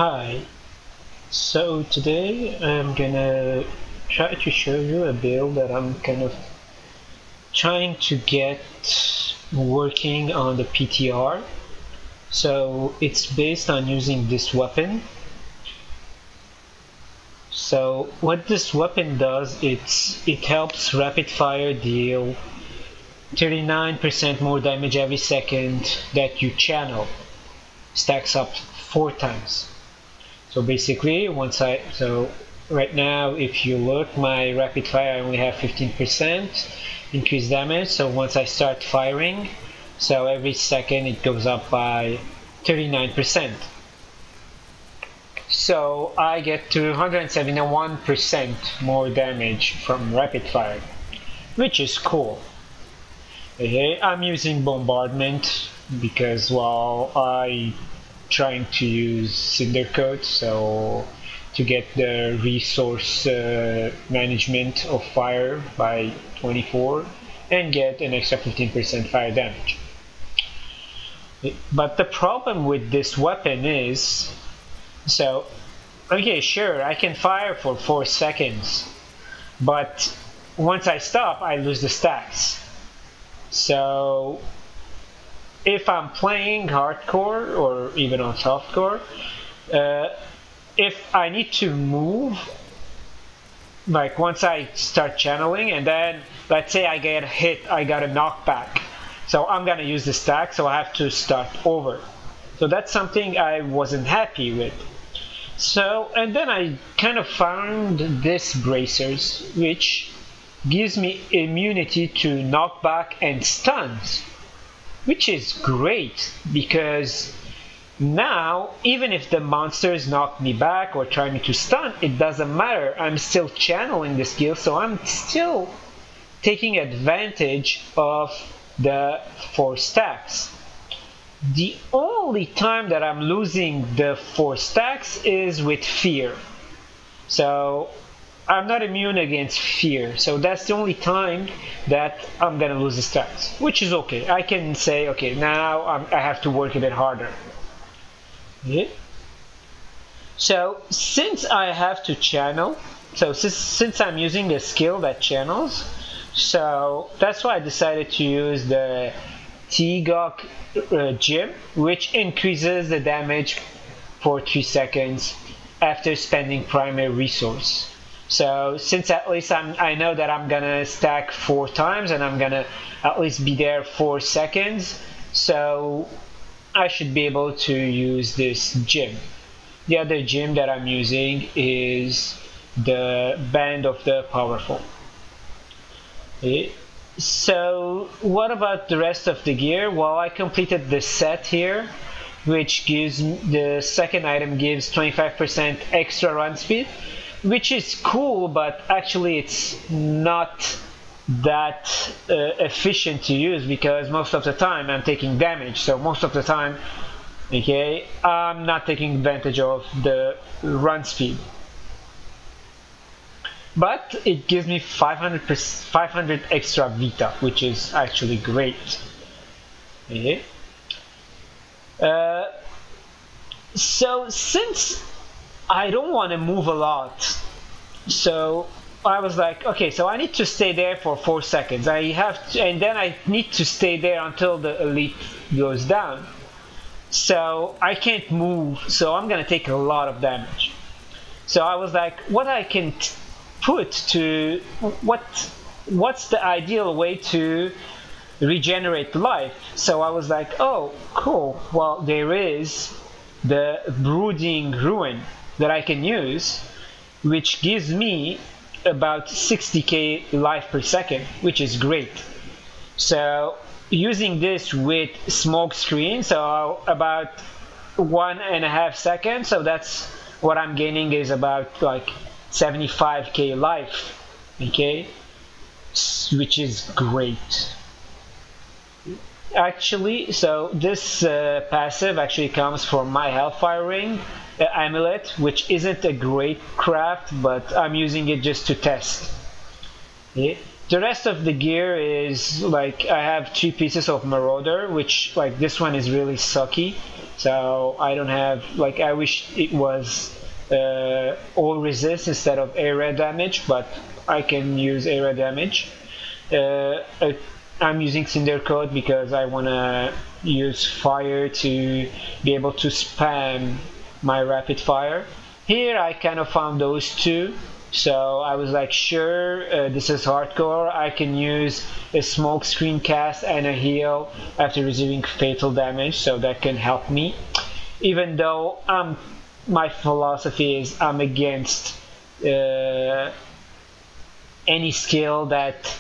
Hi, so today I'm gonna try to show you a build that I'm kind of trying to get working on the PTR. So it's based on using this weapon. So what this weapon does, it helps Rapid Fire deal 39% more damage every second that you channel. Stacks up 4 times. So basically, right now, if you look, my rapid fire I only have 15% increased damage. So once I start firing, so every second it goes up by 39%. So I get 271% more damage from rapid fire, which is cool. Okay, I'm using bombardment because I trying to use Cinder Code, so to get the resource management of fire by 24 and get an extra 15% fire damage. But the problem with this weapon is, so okay, sure, I can fire for 4 seconds, but once I stop, I lose the stacks. So if I'm playing hardcore or even on softcore, if I need to move, like once I start channeling and then let's say I get hit, I got a knockback, so I'm gonna use the stack, so I have to start over. So that's something I wasn't happy with. So, and then I kind of found this bracers, which gives me immunity to knockback and stuns, which is great because now even if the monsters knock me back or try me to stun, it doesn't matter. I'm still channeling the skill, so I'm still taking advantage of the 4 stacks. The only time that I'm losing the 4 stacks is with fear. So I'm not immune against fear, so that's the only time that I'm gonna lose the stacks, which is okay. I can say, okay, now I have to work a bit harder. Yeah. So since I have to channel, so since I'm using a skill that channels, so that's why I decided to use the T-Gok gem, which increases the damage for 3 seconds after spending primary resource. So since at least I know that I'm gonna stack 4 times and I'm gonna at least be there 4 seconds, so I should be able to use this gem. The other gem that I'm using is the Band of the Powerful. Okay. So what about the rest of the gear? Well, I completed the set here, which gives the second item gives 25% extra run speed, which is cool, but actually it's not that efficient to use because most of the time I'm taking damage. So most of the time, okay, I'm not taking advantage of the run speed. But it gives me 500 extra Vita, which is actually great. Okay. So since I don't want to move a lot, so I was like, okay, so I need to stay there for 4 seconds. I have to, and then I need to stay there until the elite goes down. So I can't move, so I'm gonna take a lot of damage. So I was like, what I can put to what's the ideal way to regenerate life? So I was like, oh, cool. Well, there is the Brooding Ruin that I can use, which gives me about 60k life per second, which is great. So using this with smoke screen, so about 1.5 seconds, so that's what I'm gaining is about like 75k life, okay, which is great. Actually, so this passive actually comes from my Hellfire Ring amulet, which isn't a great craft, but I'm using it just to test. Okay. The rest of the gear is like I have 3 pieces of Marauder, which like this one is really sucky. So I don't have like I wish it was all resist instead of area damage, but I can use area damage. I'm using Cinder Coat because I want to use fire to be able to spam my Rapid Fire. Here I kind of found those two, so I was like, sure, this is hardcore. I can use a smoke screen cast and a heal after receiving fatal damage, so that can help me. Even though my philosophy is I'm against any skill that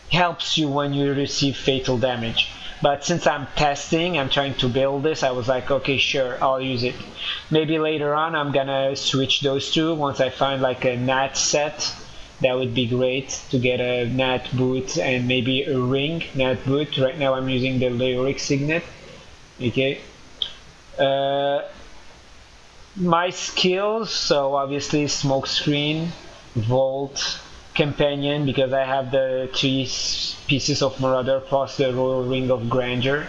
helps you when you receive fatal damage. But since I'm testing, I'm trying to build this, I was like, okay, sure, I'll use it. Maybe later on I'm gonna switch those two once I find like a Nat set. That would be great to get a Nat boot and maybe a ring Nat boot. Right now I'm using the Leoric Signet. Okay. My skills, so obviously Smoke Screen, Volt, Companion, because I have the 3 pieces of Marauder plus the Royal Ring of Grandeur.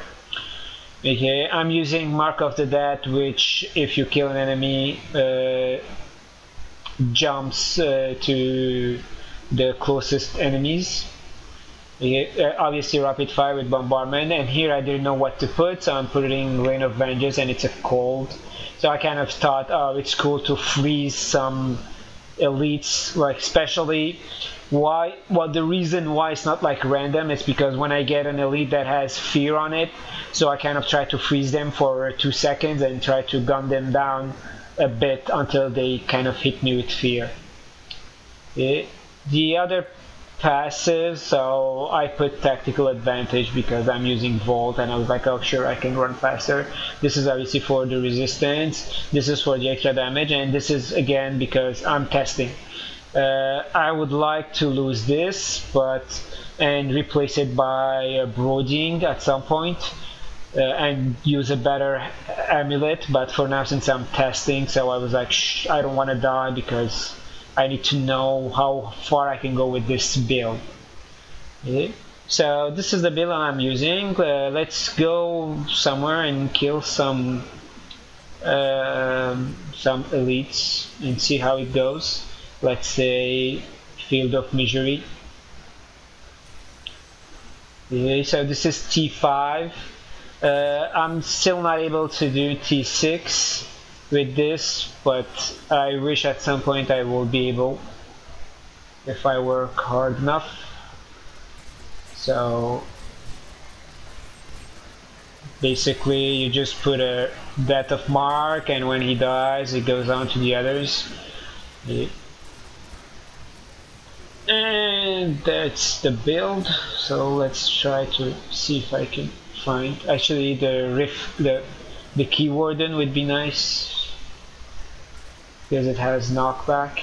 Okay, I'm using Mark of the Dead, which if you kill an enemy jumps to the closest enemies. Okay, obviously Rapid Fire with Bombardment, and here I didn't know what to put, so I'm putting Rain of Vengeance, and it's a cold. So I kind of thought, oh, it's cool to freeze some elites, like especially the reason why it's not like random is because when I get an elite that has fear on it, so I kind of try to freeze them for 2 seconds and try to gun them down a bit until they kind of hit me with fear. The other passive, so I put Tactical Advantage because I'm using Volt, and I was like, oh sure, I can run faster. This is obviously for the resistance, this is for the extra damage, and this is again because I'm testing. I would like to lose this and replace it by Brooding at some point and use a better amulet, but for now, since I'm testing, so I was like, I don't want to die because I need to know how far I can go with this build. Okay. So this is the build I'm using. Let's go somewhere and kill some elites and see how it goes. Let's say Field of Misery. Okay, so this is T5. I'm still not able to do T6 with this, but I wish at some point I will be able if I work hard enough. So basically you just put a Death of Mark, and when he dies it goes on to the others. And that's the build, so let's try to see if I can find actually the Key Warden would be nice because it has knockback.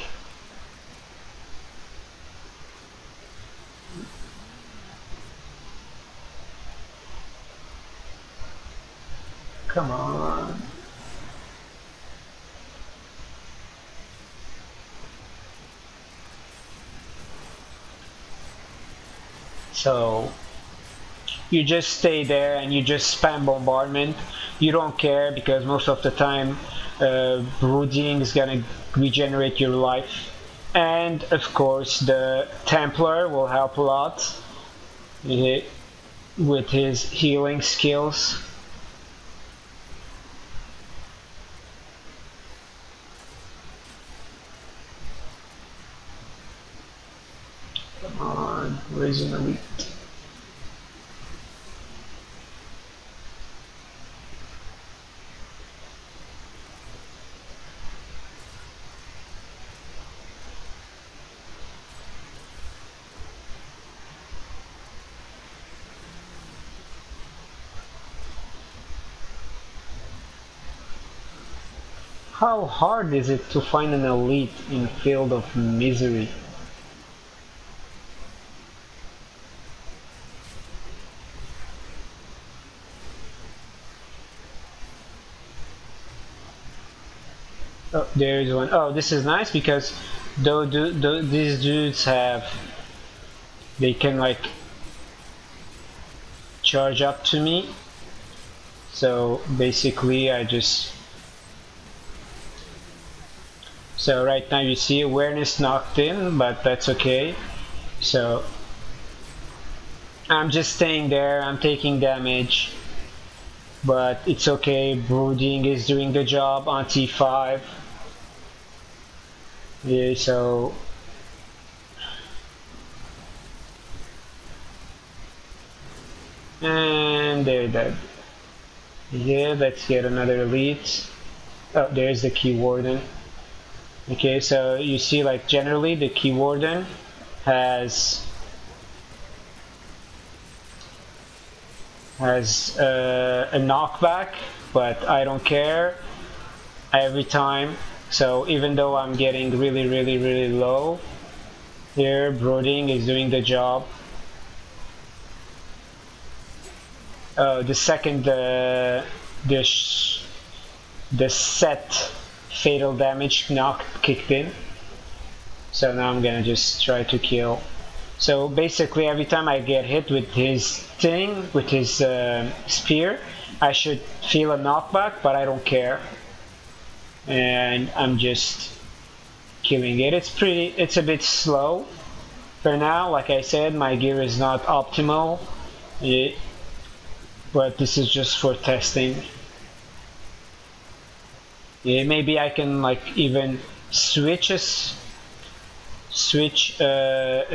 Come on. So you just stay there and you just spam bombardment. You don't care because most of the time Brooding is gonna regenerate your life, and of course the Templar will help a lot with his healing skills. Come on, where's an elite? How hard is it to find an elite in Field of Misery? Oh, there is one. Oh, this is nice because these dudes have they can like charge up to me. So basically so right now you see awareness knocked in, but that's okay. So I'm just staying there, I'm taking damage, but it's okay. Brooding is doing the job on T5. Yeah, so and they're dead. Yeah, let's get another elite. Oh, there's the key warden. Okay, so you see, like, generally the key warden has a knockback, but I don't care every time. So even though I'm getting really low, here brooding is doing the job. The second the set fatal damage kicked in, so now I'm gonna just try to kill. So basically every time I get hit with his thing, with his spear, I should feel a knockback, but I don't care, and I'm just killing it. It's a bit slow for now. Like I said, my gear is not optimal, but this is just for testing. Yeah, maybe I can like even switch a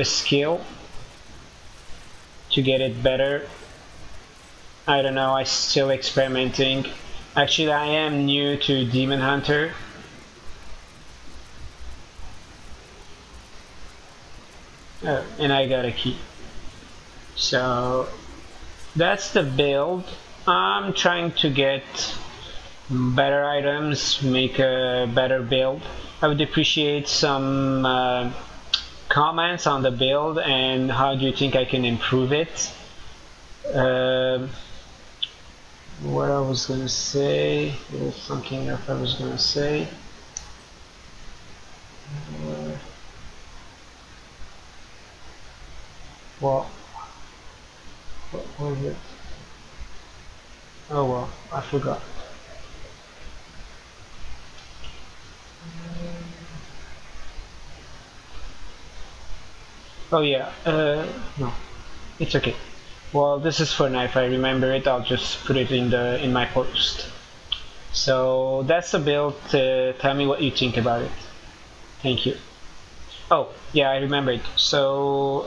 skill to get it better. I don't know, I'm still experimenting. Actually, I am new to Demon Hunter. Oh, and I got a key. So that's the build. I'm trying to get better items, make a better build. I would appreciate some comments on the build and how do you think I can improve it. What I was gonna say, there's something else I was gonna say. Well, what was it? Oh well, I forgot. Oh yeah, no, it's okay. Well, this is for now. If I remember it, I'll just put it in my post. So that's the build. Tell me what you think about it. Thank you. Oh yeah, I remembered. So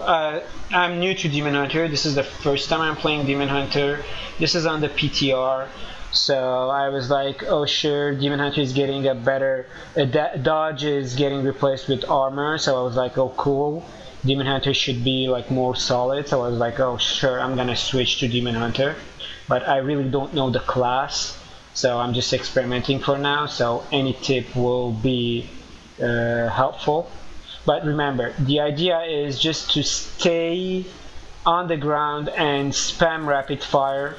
I'm new to Demon Hunter. This is the first time I'm playing Demon Hunter. This is on the PTR. So I was like, oh sure, Demon Hunter is getting a better dodge is getting replaced with armor. So I was like, oh cool. Demon Hunter should be like more solid, so I was like, oh sure, I'm gonna switch to Demon Hunter, but I really don't know the class, so I'm just experimenting for now, so any tip will be helpful. But remember, the idea is just to stay on the ground and spam rapid fire.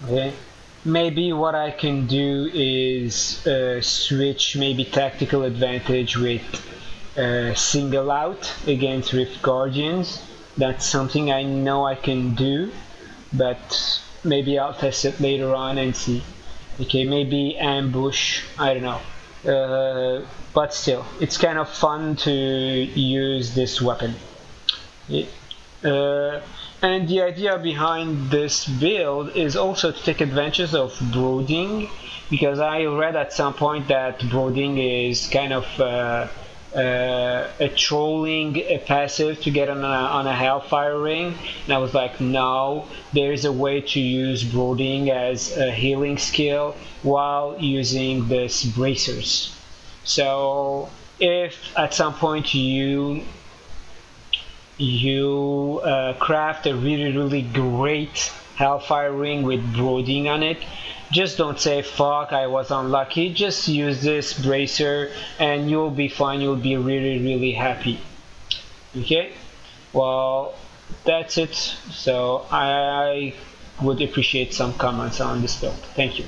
Okay, maybe what I can do is switch maybe tactical advantage with single out against Rift Guardians. That's something I know I can do, but maybe I'll test it later on and see. Okay, maybe ambush, I don't know. But still, it's kind of fun to use this weapon. And the idea behind this build is also to take advantage of brooding, because I read at some point that brooding is kind of a trolling passive to get on a Hellfire ring, and I was like, no, there is a way to use brooding as a healing skill while using this bracers. So if at some point you craft a really great Hellfire ring with brooding on it, just don't say fuck, I was unlucky. Just use this bracer and you'll be fine. You'll be really happy. Okay, well, that's it. So I would appreciate some comments on this build. Thank you.